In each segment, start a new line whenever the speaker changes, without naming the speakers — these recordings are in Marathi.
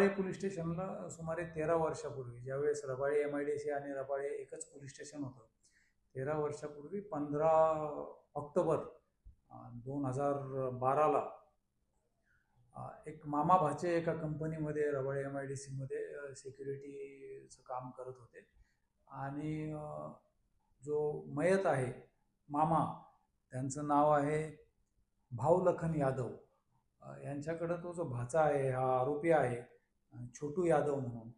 रबाळे पोलीस स्टेशनला सुमारे 13 वर्षापूर्वी, ज्यावेळेस रबाळे MIDC आणि रबाळे एकच पोलीस स्टेशन होतं, 13 वर्षापूर्वी 15 ऑक्टोबर 2012ला एक मामा भाचे एका कंपनीमध्ये रबाळे MIDC मध्ये सिक्युरिटीचं काम करत होते. आणि जो मयत आहे मामा, त्यांचं नाव आहे भाऊलखन यादव. यांच्याकडं तो जो भाचा आहे, हा आरोपी आहे, छोटू यादव म्हणून,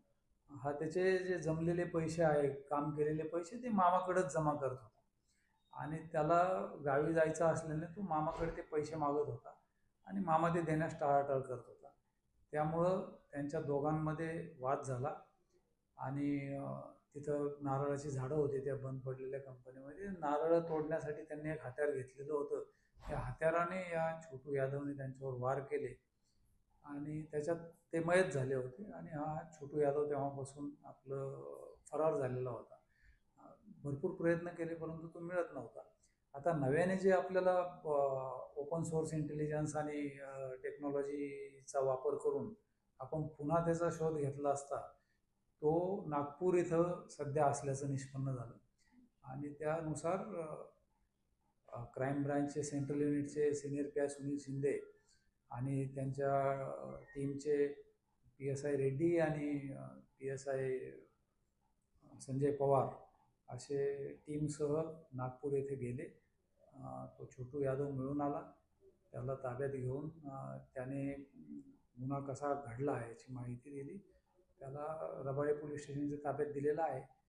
हा त्याचे जे जमलेले पैसे आहे, काम केलेले पैसे, ते मामाकडेच जमा करत होता. आणि त्याला गावी जायचं असल्याने तो मामाकडे ते पैसे मागत होता आणि मामा ते देण्यास टाळाटाळ करत होता. त्यामुळं त्यांच्या दोघांमध्ये वाद झाला आणि तिथं नारळाची झाडं होती त्या बंद पडलेल्या कंपनीमध्ये. नारळ तोडण्यासाठी त्यांनी एक हत्यार घेतलेलं होतं. त्या हत्याराने या छोटू यादवने त्यांच्यावर वार केले आणि त्याच्यात ते मयत झाले होते. आणि हा छोटू यादव तेव्हापासून आपलं फरार झालेला होता. भरपूर प्रयत्न केले परंतु तो मिळत नव्हता. आता नव्याने जे आपल्याला ओपन सोर्स इंटेलिजन्स आणि टेक्नॉलॉजीचा वापर करून आपण पुन्हा त्याचा शोध घेतला असता, तो नागपूर इथं सध्या असल्याचं निष्पन्न झालं. आणि त्यानुसार क्राईम ब्रांचचे सेंट्रल युनिटचे सिनियर PI सुनील शिंदे आणि त्यांच्या टीमचे PSI रेड्डी आणि PSI संजय पवार असे टीमसह नागपूर येथे गेले. तो छोटू यादव मिळून आला. त्याला ताब्यात घेऊन त्याने गुन्हा कसा घडला याची माहिती दिली. त्याला रबाळे पोलीस स्टेशनच्या ताब्यात दिलेला आहे.